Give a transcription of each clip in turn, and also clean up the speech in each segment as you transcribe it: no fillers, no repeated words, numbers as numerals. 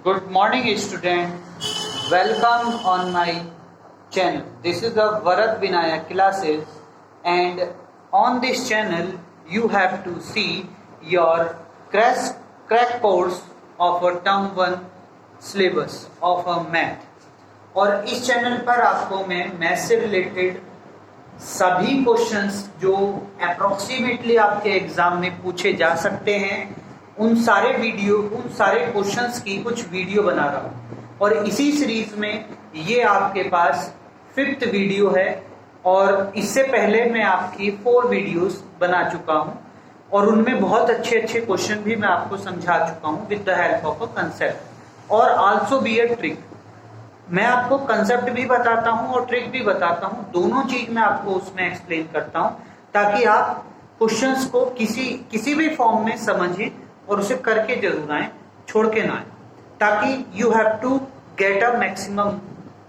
Good morning, student. Welcome on my channel. This is the Varat Vinayak classes, and on this channel you have to see your crack course of a term 1 syllabus of a math. और इस channel पर आपको मैं math से related सभी questions जो approximately आपके exam में पूछे जा सकते हैं उन सारे क्वेश्चंस की कुछ वीडियो बना रहा हूं। और इसी सीरीज में ये आपके पास 5th वीडियो है और इससे पहले मैं आपकी 4 वीडियोस बना चुका हूं और उनमें बहुत अच्छे क्वेश्चन भी मैं आपको समझा चुका हूं with the help of a concept और आल्सो बी अ ट्रिक। मैं आपको कंसेप्ट भी बताता हूं और ट्रिक भी बताता हूं, दोनों चीज मैं आपको उसमें एक्सप्लेन करता हूं ताकि आप क्वेश्चंस को किसी भी फॉर्म में समझें और उसे करके जरूर आए, छोड़ के ना आए, ताकि you have to get a maximum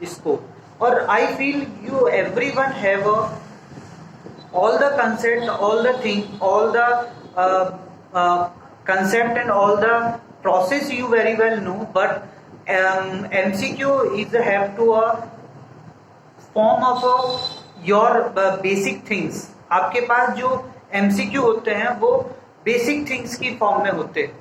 score. और I feel you everyone have all the concept, all the thing, all the concept and all the process you very well know, but MCQ is have to a form of your basic things। आपके पास जो MCQ होते हैं वो basic things की form में होते हैं,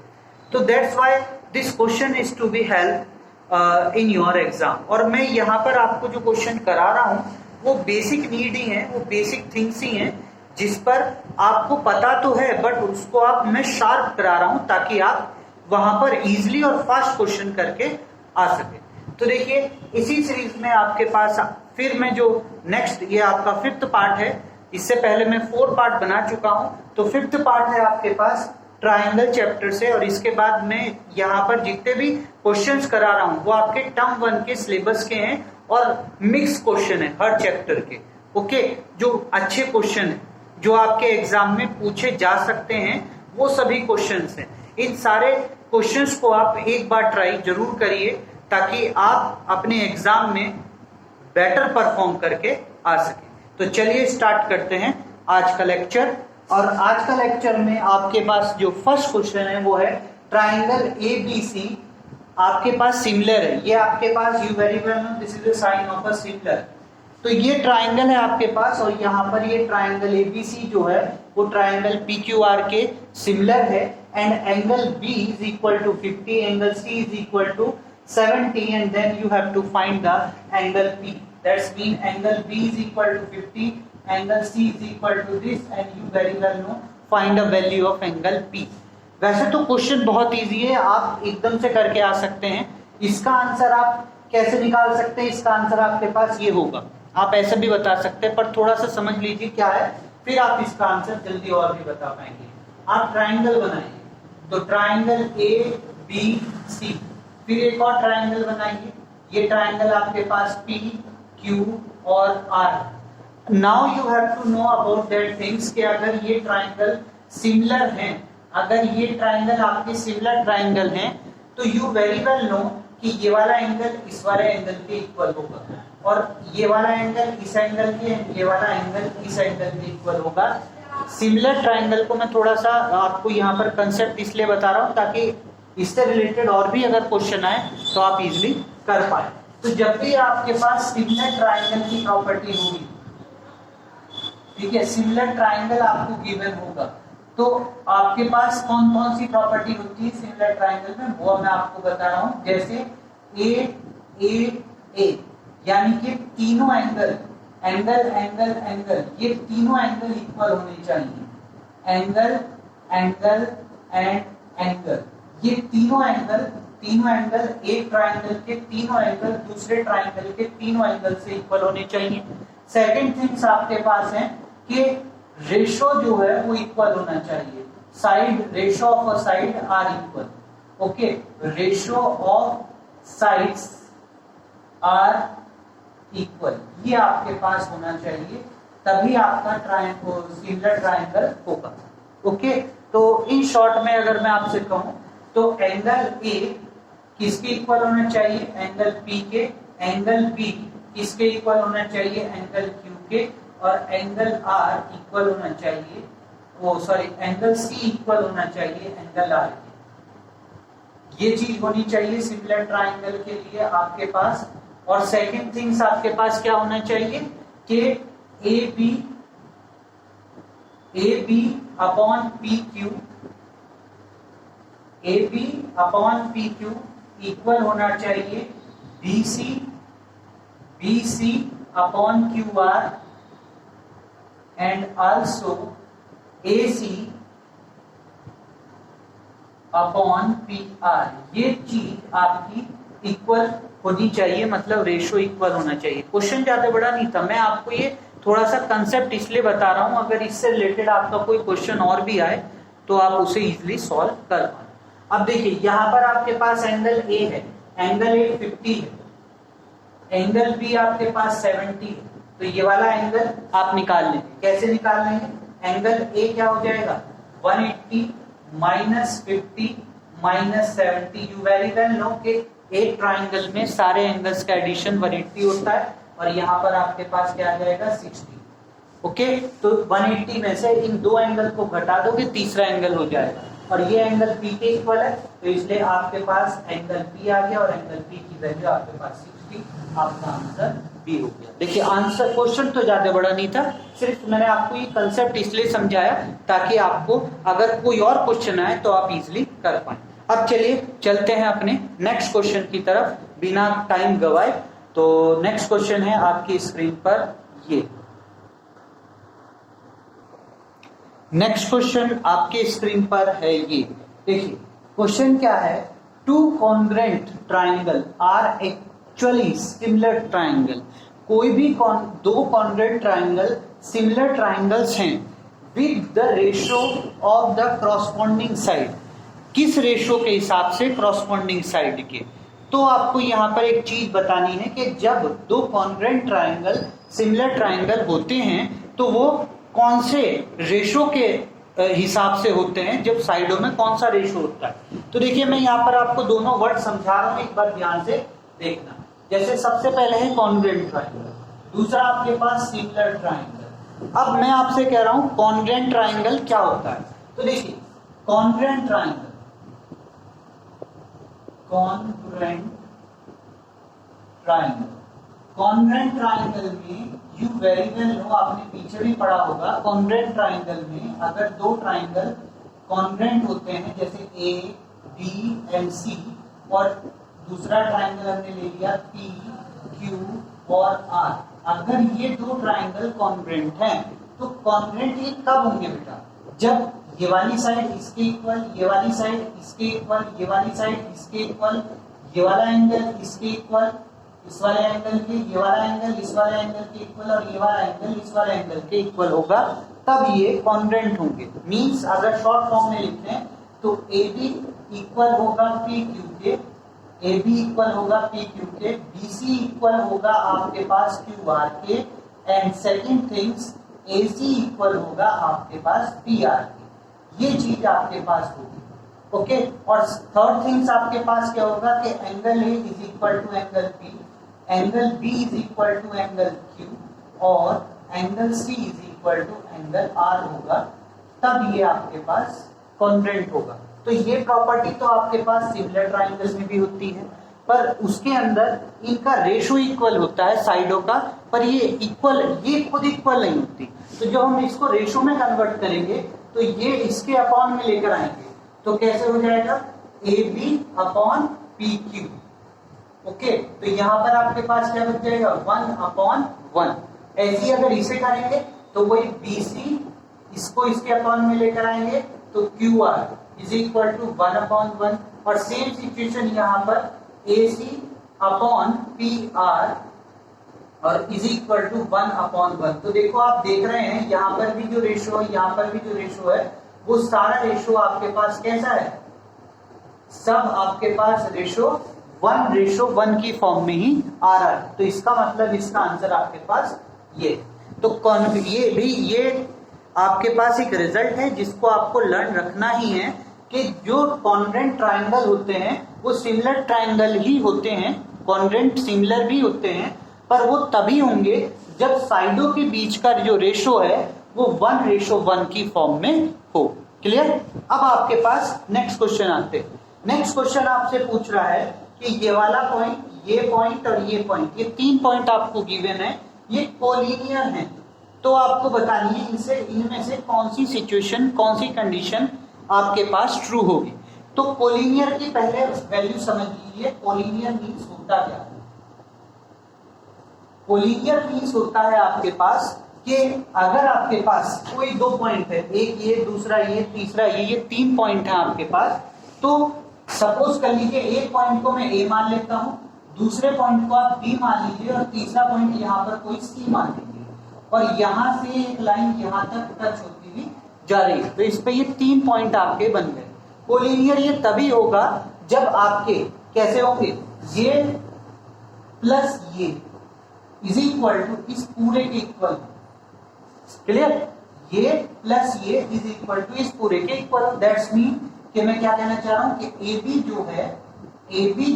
तो that's why this question is to be help in your exam. और मैं यहाँ पर आपको जो क्वेश्चन करा रहा हूँ वो बेसिक नीड ही है, वो बेसिक थिंग्स ही हैं जिस पर आपको पता तो है बट उसको आप मैं शार्प करा रहा हूं ताकि आप वहां पर इजीली और फास्ट क्वेश्चन करके आ सके। तो देखिए इसी सीरीज में आपके पास फिर मैं जो नेक्स्ट ये आपका 5th पार्ट है, इससे पहले मैं 4 पार्ट बना चुका हूं, तो 5th पार्ट है आपके पास ट्रायंगल चैप्टर से। और इसके बाद मैं यहाँ पर जितने भी क्वेश्चंस करा रहा हूँ वो आपके टर्म 1 के सिलेबस के हैं और मिक्स क्वेश्चन है हर चैप्टर के। ओके, जो अच्छे क्वेश्चन है जो आपके एग्जाम में पूछे जा सकते हैं वो सभी क्वेश्चंस हैं। इन सारे क्वेश्चंस को आप एक बार ट्राई जरूर करिए ताकि आप अपने एग्जाम में बेटर परफॉर्म करके आ सके। तो चलिए स्टार्ट करते हैं आज का लेक्चर। और आज का लेक्चर में आपके पास जो फर्स्ट क्वेश्चन है वो है ट्राइंगल ABC आपके पास सिमिलर है। ये आपके पास you very well know this is the sign of a similar. तो ये ट्राइंगल है आपके पास और यहाँ पर ये ट्राइंगल ABC जो है वो ट्राइंगल PQR के सिमिलर है। And angle B is equal to 50, angle C is equal to 70 and then you have to find the angle P। That's mean angle B is equal to 50, angle C is equal to this and you very well know find the value of angle P। वैसे तो question बहुत easy है, आप एकदम से करके आ सकते हैं। इसका आंसर आप कैसे निकाल सकते हैं? इसका आंसर आपके पास ये होगा, आप ऐसे भी बता सकते हैं पर थोड़ा सा समझ लीजिए क्या है, फिर आप इसका आंसर जल्दी और भी बता पाएंगे। आप ट्राइंगल बनाइए, तो ट्राइंगल ABC, फिर एक और ट्राइंगल बनाइए। ये ट्राइंगल आपके पास PQ और R। Now you have to know about that things कि अगर ये ट्राइंगल सिमिलर हैं, अगर ये ट्राइंगल आपके सिमिलर ट्राइंगल हैं तो यू वेरी वेल नो कि ये वाला एंगल इस वाले एंगल के इक्वल होगा और ये वाला एंगल इस एंगल के, ये वाला एंगल इस एंगल के इक्वल होगा। सिमिलर ट्राइंगल को मैं थोड़ा सा आपको यहाँ पर कंसेप्ट इसलिए बता रहा हूँ ताकि इससे रिलेटेड और भी अगर क्वेश्चन आए तो आप इजिली कर पाए। तो जब भी आपके पास सिमिलर ट्राइंगल की प्रॉपर्टी होगी, ठीक है, सिमिलर ट्राइंगल आपको गिवन होगा तो आपके पास कौन कौन सी प्रॉपर्टी होती है सिमिलर ट्राइंगल में वो मैं आपको बता रहा हूं। जैसे A यानी कि तीनों एंगल ये तीनों एंगल इक्वल होने चाहिए। एंगल एंड एंगल ये तीनों एंगल एक ट्राइंगल के तीनों एंगल दूसरे ट्राइंगल के तीनों एंगल से इक्वल होने चाहिए। सेकंड थिंग्स आपके पास है कि रेशो जो है वो इक्वल होना चाहिए। Side ratio of a side are equal. Okay, ratio of sides are equal, ये आपके पास होना चाहिए, तभी आपका सिमिलर ट्राइंगल होगा। ओके, तो इन शॉर्ट में अगर मैं आपसे कहूं तो एंगल A किसके इक्वल होना चाहिए? एंगल P के। एंगल B किसके इक्वल होना चाहिए? एंगल Q के। और एंगल R इक्वल होना चाहिए, एंगल C इक्वल होना चाहिए एंगल R के। ये चीज होनी चाहिए सिमिलर ट्राइंगल के लिए आपके पास। और सेकंड थिंग्स आपके पास क्या होना चाहिए कि A B upon P Q, A B upon P Q equal होना चाहिए B C upon Q R and also A C upon P R. ये चीज आपकी इक्वल होनी चाहिए, मतलब रेशो इक्वल होना चाहिए। क्वेश्चन ज्यादा बड़ा नहीं था, मैं आपको ये थोड़ा सा कंसेप्ट इसलिए बता रहा हूं, अगर इससे रिलेटेड आपका कोई क्वेश्चन और भी आए तो आप उसे इजीली सॉल्व कर पाए। अब देखिए यहाँ पर आपके पास एंगल ए है, एंगल ए 50 है, एंगल बी आपके पास 70 है, तो ये वाला एंगल आप निकाल लेंगे। कैसे निकाल लेंगे? एंगल ए क्या हो जाएगा 180 minus 50 minus 70। You very well know कि एक ट्राइंगल में सारे एंगल्स का एडिशन 180 होता है, और यहाँ पर आपके पास क्या आ जाएगा 60। ओके, तो 180 में से इन दो एंगल को घटा दोगे, तीसरा एंगल हो जाएगा, और ये एंगल पी के इक्वल है, तो इसलिए आपके पास एंगल पी आ गया, और एंगल पी की वैल्यू आपके पास 60, आपका आंसर बी हो गया। देखिए आंसर, क्वेश्चन तो ज्यादा बड़ा नहीं था, सिर्फ मैंने आपको ये कंसेप्ट इसलिए समझाया ताकि आपको अगर कोई और क्वेश्चन आए तो आप इजिली कर पाए। अब चलिए चलते हैं अपने नेक्स्ट क्वेश्चन की तरफ बिना टाइम गवाए। तो नेक्स्ट क्वेश्चन है आपकी स्क्रीन पर ये। नेक्स्ट क्वेश्चन आपके स्क्रीन पर है ये। देखिए क्वेश्चन क्या है, two congruent triangle are actually similar triangle. कोई भी दो कॉन्ग्रेंट ट्राइंगल सिमिलर ट्राइंगल्स हैं with the ratio of the corresponding side. किस रेशो के हिसाब से? क्रॉसपॉन्डिंग साइड के। तो आपको यहाँ पर एक चीज बतानी है कि जब दो कॉन्ग्रेंट ट्राइंगल सिमिलर ट्राइंगल होते हैं तो वो कौन से रेशो के हिसाब से होते हैं, जब साइडों में कौन सा रेशो होता है। तो देखिए मैं यहाँ पर आपको दोनों वर्ड समझा रहा हूँ, एक बार ध्यान से देखना। जैसे सबसे पहले है कॉन्ग्रेंट ट्राइंगल, दूसरा आपके पास सिमिलर ट्राइंगल। अब मैं आपसे कह रहा हूँ कॉन्ग्रेंट ट्राइंगल क्या होता है। तो देखिए congruent triangle, congruent triangle, congruent triangle में यू वेरी वेल नो, आपने पीछे भी पढ़ा होगा, कॉन्ग्रेंट ट्राइंगल में अगर दो ट्राइंगल कॉन्ग्रेंट होते हैं जैसे ए बी एंड सी, और दूसरा ट्राइंगल हमने ले लिया पी क्यू और आर, अगर ये दो ट्राइंगल कॉन्ग्रेंट हैं तो कॉन्ग्रेंट ये कब होंगे बेटा? जब ये वाली साइड इसके इक्वल, ये वाली साइड इसके इक्वल, ये वाली साइड इसके इक्वल, ये वाला एंगल इसके इक्वल, इस वाले एंगल के, ये वाला एंगल इस वाले एंगल के इक्वल, और ये वाला एंगल इस वाले एंगल के इक्वल होगा, तब ये कॉन्ग्रेंट होंगे। मींस अगर शॉर्ट फॉर्म में लिखें तो ए बी इक्वल होगा पी क्यू के, ए बी इक्वल होगा पी क्यू के, बी सी इक्वल होगा आपके पास क्यू आर के, and second things A C equal होगा आपके पास पी आर के। ये चीज आपके पास होगी। ओके, और थर्ड थिंग्स आपके पास क्या होगा कि angle A is equal to angle B, angle B is equal to angle Q, और angle C is equal to angle R होगा, तब ये आपके पास कॉन्ग्रेंट होगा। तो ये प्रॉपर्टी तो आपके पास सिमिलर ट्राइंगल्स में भी होती है, पर उसके अंदर इनका रेशो इक्वल होता है साइडों का, पर ये खुद इक्वल नहीं होती। तो जब हम इसको रेशो में कन्वर्ट करेंगे तो ये इसके अपॉन में लेकर आएंगे, तो कैसे हो जाएगा A B upon P Q. Okay, तो यहाँ पर आपके पास क्या बच जाएगा 1/1। ऐसे अगर इसे करेंगे तो वही बी सी, इसको इसके अपॉन में लेकर आएंगे तो Q R is equal to 1/1, और सेम सिचुएशन यहाँ पर A C upon P R और इज इक्वल टू 1/1। तो देखो आप देख रहे हैं यहाँ पर भी जो रेशो है, यहाँ पर भी जो रेशो है, वो सारा रेशो आपके पास कैसा है? सब आपके पास रेशो 1:1 की फॉर्म में ही आ रहा है। तो इसका मतलब इसका आंसर आपके पास ये। तो ये आपके पास एक रिजल्ट है जिसको आपको लर्न रखना ही है कि जो कॉन्ग्रेंट ट्राइंगल होते हैं वो सिमिलर ट्राइंगल ही होते हैं, कॉन्ग्रेंट सिमिलर भी होते हैं, पर वो तभी होंगे जब साइडों के बीच का जो रेशो है वो 1:1 की फॉर्म में हो। क्लियर? अब आपके पास नेक्स्ट क्वेश्चन आते हैं। नेक्स्ट क्वेश्चन आपसे पूछ रहा है कि ये वाला पॉइंट, ये पॉइंट और ये पॉइंट, ये 3 पॉइंट आपको गिवन है, ये कोलिनियर है। तो आपको बतानी है इनमें से कौन सी सिचुएशन, कौन सी कंडीशन आपके पास ट्रू होगी। तो कोलिनियर की पहले वैल्यू समझ लीजिए। कोलिनियर मीन्स होता क्या है? कोलिनियर मीन्स होता है आपके पास कि अगर आपके पास कोई 2 पॉइंट है, एक ये, दूसरा ये, तीसरा ये 3 पॉइंट है आपके पास, तो सपोज कर लीजिए एक पॉइंट को मैं ए मान लेता हूं, दूसरे पॉइंट को आप बी मान लीजिए और तीसरा पॉइंट यहाँ पर कोई सी मान लीजिए, और यहां से एक लाइन यहां तक टच होती हुई जा रही है। तो इस पे ये 3 पॉइंट आपके बन गए। कोलिनियर ये तभी होगा जब आपके कैसे होंगे, ये प्लस ये इज इक्वल टू इस पूरे के इक्वल। क्लियर? ये प्लस ये इज इक्वल टू इस पूरे के इक्वल। दैट्स मीन कि मैं क्या कहना चाह रहा हूं कि AB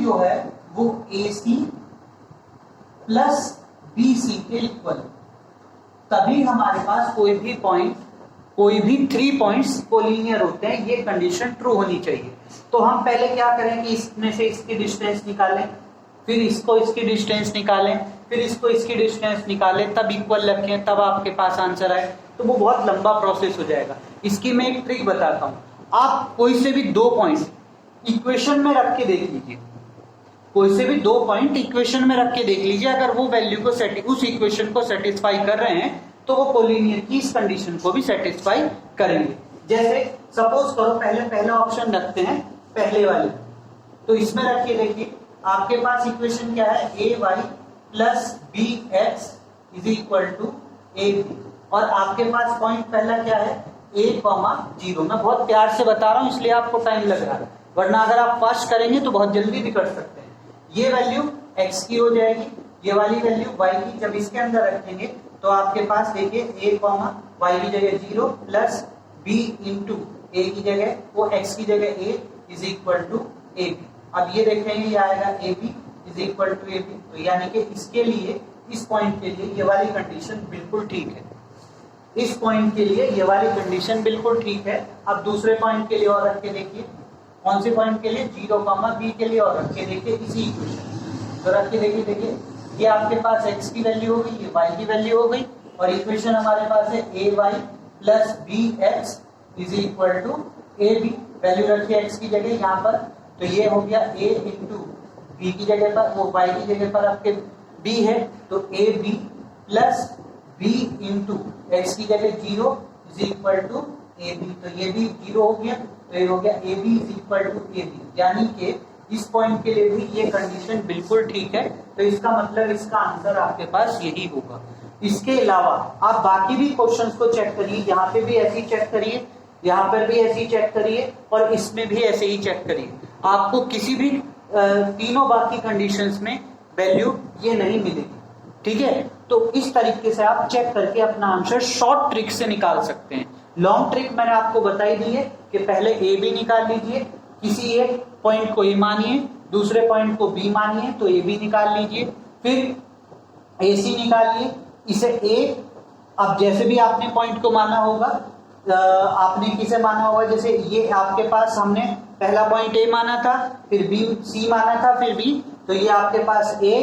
जो है वो AC प्लस BC के इक्वल। तभी हमारे पास कोई भी पॉइंट, कोई भी 3 पॉइंट्स कोलिनियर होते हैं। ये कंडीशन ट्रू होनी चाहिए। तो हम पहले क्या करें कि इसमें से इसकी डिस्टेंस निकालें, फिर इसको इसकी डिस्टेंस निकालें, फिर इसको इसकी डिस्टेंस निकालें, तब इक्वल रखें, तब आपके पास आंसर आए। तो वो बहुत लंबा प्रोसेस हो जाएगा। इसकी मैं एक ट्रिक बताता हूं। आप कोई से भी 2 पॉइंट इक्वेशन में रख के देख लीजिए, कोई से भी 2 पॉइंट इक्वेशन में रख के देख लीजिए, अगर वो वैल्यू को उस इक्वेशन को सेटिस्फाई कर रहे हैं तो वो कोलिनियर की इस कंडीशन को भी सेटिस्फाई करेंगे। जैसे सपोज करो पहला ऑप्शन रखते हैं, पहले वाले। तो इसमें रख के देखिए, आपके पास इक्वेशन क्या है, AY plus BX is equal to AB, और आपके पास पॉइंट पहला क्या है, A,0। मैं बहुत प्यार से बता रहा हूं इसलिए आपको टाइम लग रहा है, वरना अगर आप फास्ट करेंगे तो बहुत जल्दी भी कर सकते हैं। ये वैल्यू x की हो जाएगी, ये वाली वैल्यू y की। जब इसके अंदर रखेंगे तो आपके पास देखिए A,y की जगह 0 प्लस B इंटू A की जगह, वो x की जगह A is equal to AB। अब ये देखेंगे ये आएगा AB is equal to AB। तो यानी कि इसके लिए, इस पॉइंट के लिए ये वाली कंडीशन बिल्कुल ठीक है। इस पॉइंट के लिए ये वाली कंडीशन बिल्कुल ठीक है। अब दूसरे पॉइंट के लिए और रख के देखिए, कौन से पॉइंट के लिए, 0, B के लिए और रख के देखिए इसी इक्वेशन। तो रख के देखिए ये आपके पास x की वैल्यू हो गई, ये y की वैल्यू हो गई, और इक्वेशन हमारे पास है AY plus BX is equal to AB। Value रखिए x की जगह यहाँ पर, तो ये हो गया A इंटू B की जगह पर, वो y की जगह पर आपके B है, तो AB plus B into x की जगह 0 इज इक्वल टू AB। तो ये भी 0 हो गया, तो ये हो गया AB is equal to AB। यानी कि इस पॉइंट के लिए भी ये कंडीशन बिल्कुल ठीक है। तो इसका मतलब इसका आंसर आपके पास यही होगा। इसके अलावा आप बाकी भी क्वेश्चंस को चेक करिए, यहाँ पे भी ऐसे ही चेक करिए, यहाँ पर भी ऐसे ही चेक करिए, और इसमें भी ऐसे ही चेक करिए। आपको किसी भी तीनों बाकी कंडीशंस में वैल्यू ये नहीं मिलेगी। ठीक है? तो इस तरीके से आप चेक करके अपना आंसर शॉर्ट ट्रिक से निकाल सकते हैं। लॉन्ग ट्रिक मैंने आपको बताई दी है कि पहले AB निकाल लीजिए, किसी एक पॉइंट को A मानिए, दूसरे पॉइंट को B मानिए, तो AB निकाल लीजिए, फिर AC निकालिए, इसे A। अब जैसे भी आपने पॉइंट को माना होगा, आपने किसे माना होगा, जैसे ये आपके पास हमने पहला पॉइंट A माना था, फिर B, C माना था, फिर B, तो ये आपके पास A,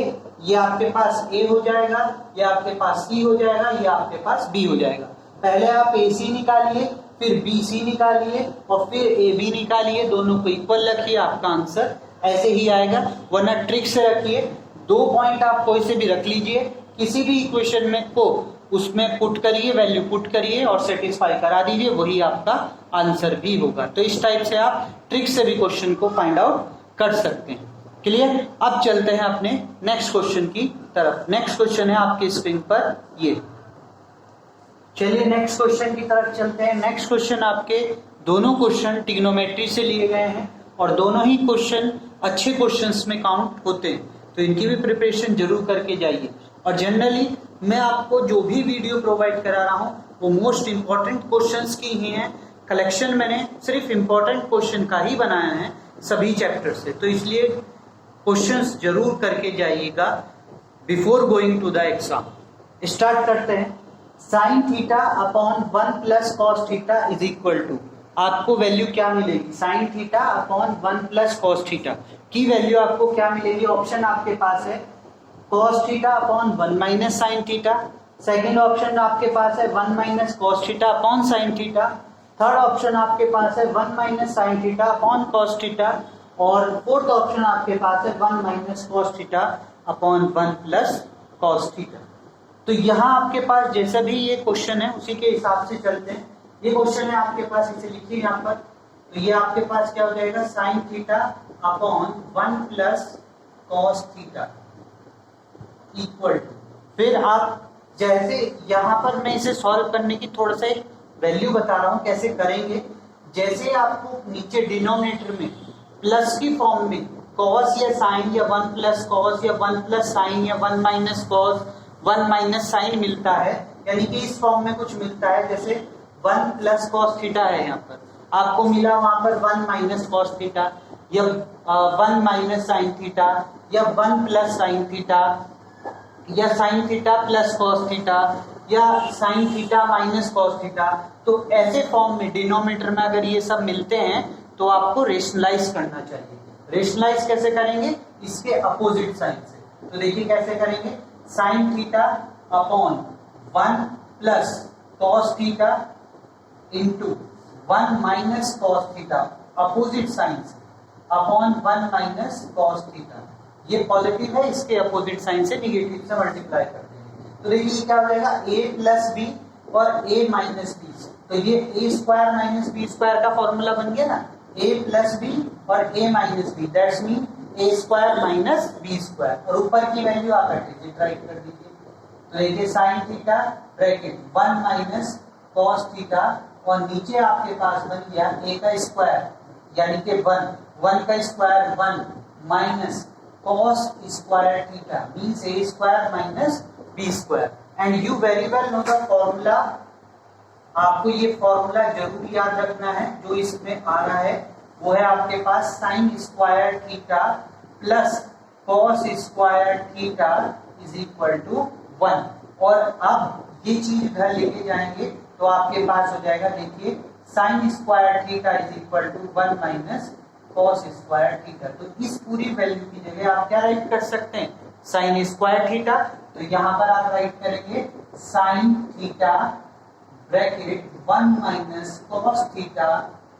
ये आपके पास A हो जाएगा, ये आपके पास C हो जाएगा, ये आपके पास B हो जाएगा। पहले आप AC निकालिए, फिर BC निकालिए, और फिर AB निकालिए, दोनों को इक्वल रखिए, आपका आंसर ऐसे ही आएगा। वरना ट्रिक से रखिए, 2 पॉइंट आप कोई से भी रख लीजिए, किसी भी इक्वेशन में को उसमें पुट करिए, वैल्यू पुट करिए और सेटिस्फाई करा दीजिए, वही आपका आंसर भी होगा। तो इस टाइप से आप ट्रिक से भी क्वेश्चन को फाइंड आउट कर सकते हैं। क्लियर? अब चलते हैं अपने नेक्स्ट क्वेश्चन की तरफ। नेक्स्ट क्वेश्चन है आपकी स्क्रीन पर ये। चलिए नेक्स्ट क्वेश्चन की तरफ चलते हैं। नेक्स्ट क्वेश्चन आपके दोनों क्वेश्चन ट्रिग्नोमेट्री से लिए गए हैं, और दोनों ही क्वेश्चन अच्छे क्वेश्चंस में काउंट होते हैं, तो इनकी भी प्रिपरेशन जरूर करके जाइए। और जनरली मैं आपको जो भी वीडियो प्रोवाइड करा रहा हूँ वो मोस्ट इंपॉर्टेंट क्वेश्चंस की ही हैं। कलेक्शन मैंने सिर्फ इंपॉर्टेंट क्वेश्चन का ही बनाया है सभी चैप्टर से, तो इसलिए क्वेश्चंस जरूर करके जाइएगा before going to the exam. Start करते हैं। Sine theta upon 1 plus cos theta is equal to, आपको वैल्यू क्या मिलेगी, sine theta upon 1 plus cos theta की वैल्यू आपको क्या मिलेगी। ऑप्शन आपके पास है cos theta upon 1 minus sine theta, second option आपके पास है 1 minus cos theta upon sine theta, third option आपके पास है 1 minus sine theta upon cos theta, और फोर्थ ऑप्शन आपके पास है 1 minus cos theta upon 1 plus cos theta. तो यहाँ आपके पास जैसा भी ये क्वेश्चन है उसी के हिसाब से चलते हैं। ये क्वेश्चन है आपके पास, इसे लिखिए यहाँ पर। तो ये आपके पास क्या हो जाएगा, sine theta upon 1 plus cos theta equal to, फिर आप जैसे यहाँ पर मैं इसे सॉल्व करने की थोड़ा सा एक वैल्यू बता रहा हूँ कैसे करेंगे। जैसे आपको नीचे डिनोमिनेटर में प्लस की फॉर्म में कॉस या साइन या 1 प्लस कॉस या 1 प्लस साइन या 1 माइनस कॉस 1 माइनस साइन मिलता है, यानी कि इस फॉर्म में कुछ मिलता है, जैसे 1 प्लस कॉस थीटा है, यहाँ पर आपको मिला वहां पर 1 माइनस कॉस थीटा या 1 माइनस साइन थीटा या 1 प्लस साइन थीटा या sine theta plus cos theta या sine theta minus cos theta. तो ऐसे फॉर्म में डिनोमिनेटर में अगर ये सब मिलते हैं तो आपको रेशनलाइज करना चाहिए। रेशनलाइज कैसे करेंगे, इसके अपोजिट साइन से। तो देखिए कैसे करेंगे, sine theta upon 1 plus cos theta into 1 minus cos theta opposite sign से अपॉन 1 माइनस कॉस थीटा। ये पॉजिटिव है, इसके अपोजिट साइन से निगेटिव से मल्टीप्लाई कर देंगे। तो देखिए क्या हो जाएगा, a प्लस बी और a माइनस बी। तो ये a square minus b square का फॉर्मूला बन गया ना, a प्लस बी और a minus b, that's mean a square minus b square, और ऊपर की वैल्यू आप राइट कर दीजिए। तो देखिए sine theta bracket 1 minus cos theta, और नीचे आपके पास बन गया a का स्क्वायर यानी कि 1 का square 1 minus cos square theta means a square minus b square, and you very well know the formula। आपको ये फॉर्मूला जरूर याद रखना है। जो इसमें आ रहा है वो है आपके पास sine square theta plus cos square theta is equal to 1। और अब ये चीज घर लेके जाएंगे तो आपके पास हो जाएगा, देखिए sine square theta is equal to 1 minus cos square theta. तो इस पूरी वैल्यू की जगह आप क्या राइट कर सकते हैं, साइन स्क्वायर थीटा। तो यहाँ पर आप राइट करेंगे sine theta bracket 1 minus cos theta,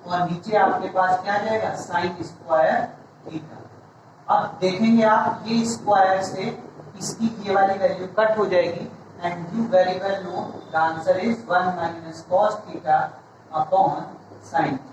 और नीचे आपके पास क्या जाएगा, साइन स्क्वायर थीटा। अब देखेंगे आप ये स्क्वायर से इसकी ये वाली वैल्यू कट हो जाएगी, and you very well know the answer is 1 minus cos theta upon sine theta.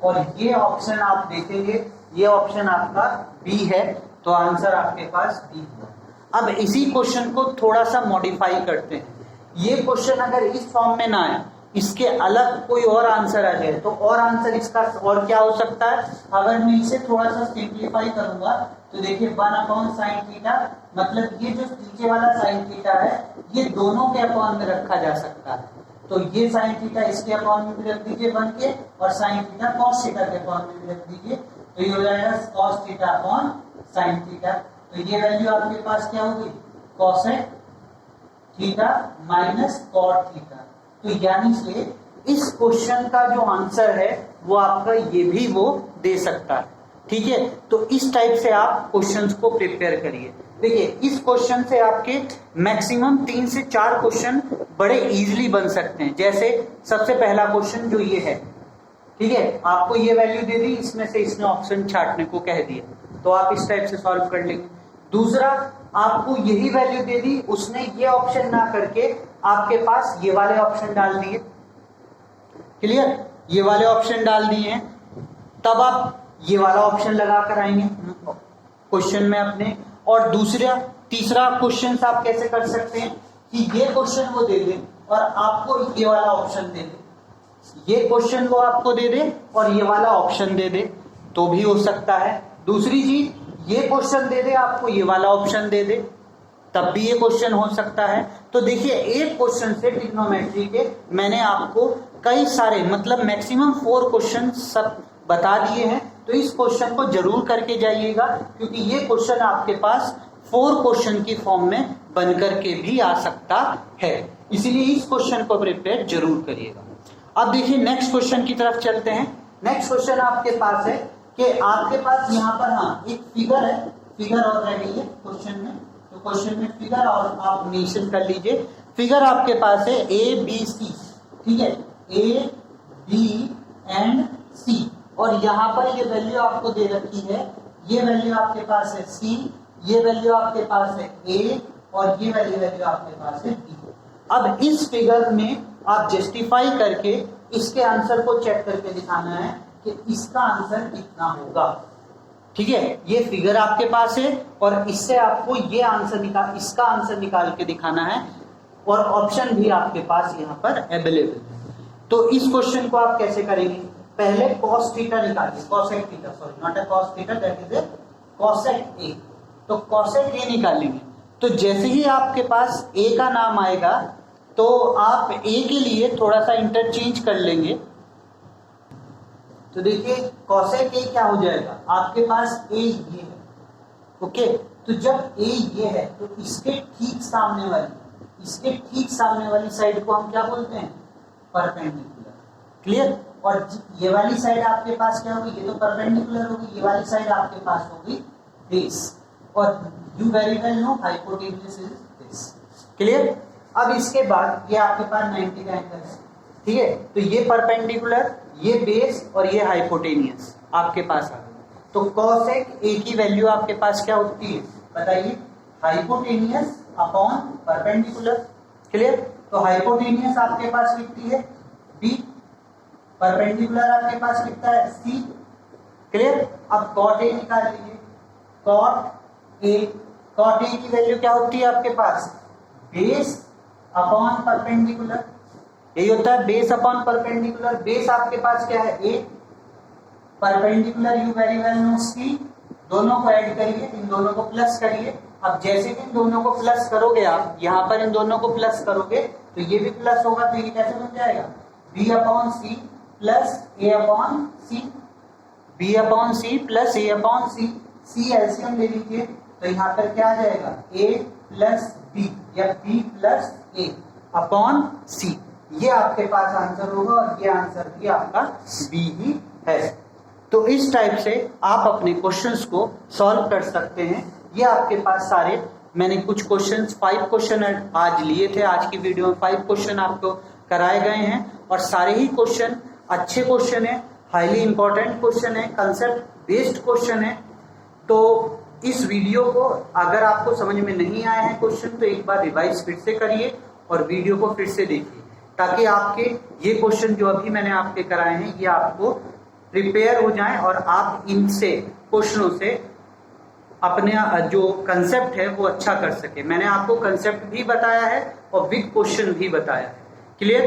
और ये ऑप्शन आप देखेंगे, ये ऑप्शन आपका बी है, तो आंसर आपके पास बी हुआ। अब इसी क्वेश्चन को थोड़ा सा मॉडिफाई करते हैं। ये क्वेश्चन अगर इस फॉर्म में ना आए, इसके अलग कोई और आंसर आ जाए, तो और आंसर इसका और क्या हो सकता है। अगर मैं इसे थोड़ा सा सिंप्लीफाई करूंगा तो देखिए 1 अपॉन साइन थीटा, मतलब ये जो नीचे वाला साइन थीटा है ये दोनों के अपॉन में रखा जा सकता है। तो ये साइन थीटा इसके अपॉन में भी रख दीजिए 1 के, और साइन थीटा कॉस थीटा के अपॉन में भी रख दीजिए। तो ये हो जाएगा cos theta upon sine theta. तो ये वैल्यू आपके पास क्या होगी, cosec theta minus cot theta. तो यानी से इस क्वेश्चन का जो आंसर है वो आपका ये भी वो दे सकता है। ठीक है, तो इस टाइप से आप क्वेश्चंस को प्रिपेयर करिए। देखिए इस क्वेश्चन से आपके मैक्सिमम 3 से 4 क्वेश्चन बड़े इजीली बन सकते हैं। जैसे सबसे पहला क्वेश्चन जो ये है, ठीक है, आपको ये वैल्यू दे दी, इसमें से इसने ऑप्शन छांटने को कह दिया, तो आप इस टाइप से सॉल्व कर लेंगे। दूसरा, आपको यही वैल्यू दे दी, उसने ये ऑप्शन ना करके आपके पास ये वाले ऑप्शन डाल दिए। क्लियर, ये वाले ऑप्शन डाल दिए हैं, तब आप ये वाला ऑप्शन लगा कर आएंगे क्वेश्चन में अपने। और दूसरा तीसरा क्वेश्चन आप कैसे कर सकते हैं कि ये क्वेश्चन वो दे दे और आपको ये वाला ऑप्शन दे दे, ये क्वेश्चन वो आपको दे दे और ये वाला ऑप्शन दे दे, तो भी हो सकता है। दूसरी चीज, ये क्वेश्चन दे दे आपको ये वाला ऑप्शन दे दे, तब भी ये क्वेश्चन हो सकता है। तो देखिए एक क्वेश्चन से ट्रिग्नोमेट्री के मैंने आपको कई सारे, मतलब मैक्सिमम 4 क्वेश्चन सब बता दिए हैं। तो इस क्वेश्चन को जरूर करके जाइएगा, क्योंकि ये क्वेश्चन आपके पास 4 क्वेश्चन की फॉर्म में बनकर के भी आ सकता है, इसीलिए इस क्वेश्चन को प्रिपेयर जरूर करिएगा। अब देखिए नेक्स्ट क्वेश्चन की तरफ चलते हैं। नेक्स्ट क्वेश्चन आपके पास है कि आपके पास यहाँ पर हाँ एक फिगर है, फिगर ऑलरेडी है क्वेश्चन में, तो क्वेश्चन में फिगर और आप मेंशन कर लीजिए। फिगर आपके पास है ABC, ठीक है, A B एंड C, और यहाँ पर ये वैल्यू आपको दे रखी है, ये वैल्यू आपके पास है C, ये वैल्यू आपके पास है A और ये वैल्यू आपके पास है B। अब इस फिगर में आप जस्टिफाई करके इसके आंसर को चेक करके दिखाना है कि इसका आंसर कितना होगा, ठीक है। ये फिगर आपके पास है और इससे आपको ये आंसर इसका आंसर निकाल के दिखाना है, और ऑप्शन भी आपके पास यहाँ पर अवेलेबल है। तो इस क्वेश्चन को आप कैसे करेंगे, पहले cos थीटा निकालिए, cosec theta, sorry not a cos theta, that is a cosec A। तो cosec A निकालेंगे, तो जैसे ही आपके पास A का नाम आएगा तो आप A के लिए थोड़ा सा इंटरचेंज कर लेंगे। तो देखिए cosec A क्या हो जाएगा, आपके पास A ये है, ओके। तो जब A ये है तो इसके ठीक सामने वाली साइड को हम क्या बोलते हैं, परपेंडिकुलर, क्लियर। और ये वाली साइड आपके पास क्या होगी, ये तो परपेंडिकुलर होगी, ये वाली साइड आपके पास होगी बेस, और you very well know hypotenuse is this, clear. अब इसके बाद ये आपके पास 90 का एंगल है, ठीक है, तो ये परपेंडिकुलर, ये बेस और ये हाइपोटेनियस आपके पास आ गया। तो cosec A की वैल्यू आपके पास क्या होती है बताइए, हाइपोटेनियस अपॉन परपेंडिकुलर, क्लियर। तो हाइपोटेनियस आपके पास लिखती है B, परपेंडिकुलर आपके पास लिखता है C, क्लियर। अब cot A निकाल लीजिए, cot A की वैल्यू क्या होती है आपके पास, बेस अपॉन परपेंडिकुलर, यही होता है बेस अपॉन परपेंडिकुलर। बेस आपके पास क्या है A, perpendicular you very well know C, दोनों को ऐड करिए, इन दोनों को प्लस करिए। अब जैसे कि इन दोनों को प्लस करोगे आप, यहाँ पर इन दोनों को प्लस करोगे तो ये भी प्लस होगा, तो ये कैसे बन जाएगा, B upon C plus A upon C, B upon C plus A upon C, C LCM ले लीजिए, तो यहाँ पर क्या आ जाएगा, A प्लस B या B plus A upon C, ये आपके पास आंसर होगा, और ये आंसर भी आपका B ही है। तो इस टाइप से आप अपने क्वेश्चंस को सॉल्व कर सकते हैं। ये आपके पास सारे, मैंने कुछ क्वेश्चंस 5 क्वेश्चन आज लिए थे, आज की वीडियो में 5 क्वेश्चन आपको कराए गए हैं, और सारे ही क्वेश्चन अच्छे क्वेश्चन है, हाईली इंपॉर्टेंट क्वेश्चन है, कंसेप्ट बेस्ड क्वेश्चन है। तो इस वीडियो को अगर आपको समझ में नहीं आया है क्वेश्चन, तो एक बार रिवाइज फिर से करिए और वीडियो को फिर से देखिए, ताकि आपके ये क्वेश्चन जो अभी मैंने आपके कराए हैं ये आपको प्रिपेयर हो जाएं और आप इनसे क्वेश्चनों से अपने जो कंसेप्ट है वो अच्छा कर सके। मैंने आपको कंसेप्ट भी बताया है और विद क्वेश्चन भी बताया है, क्लियर।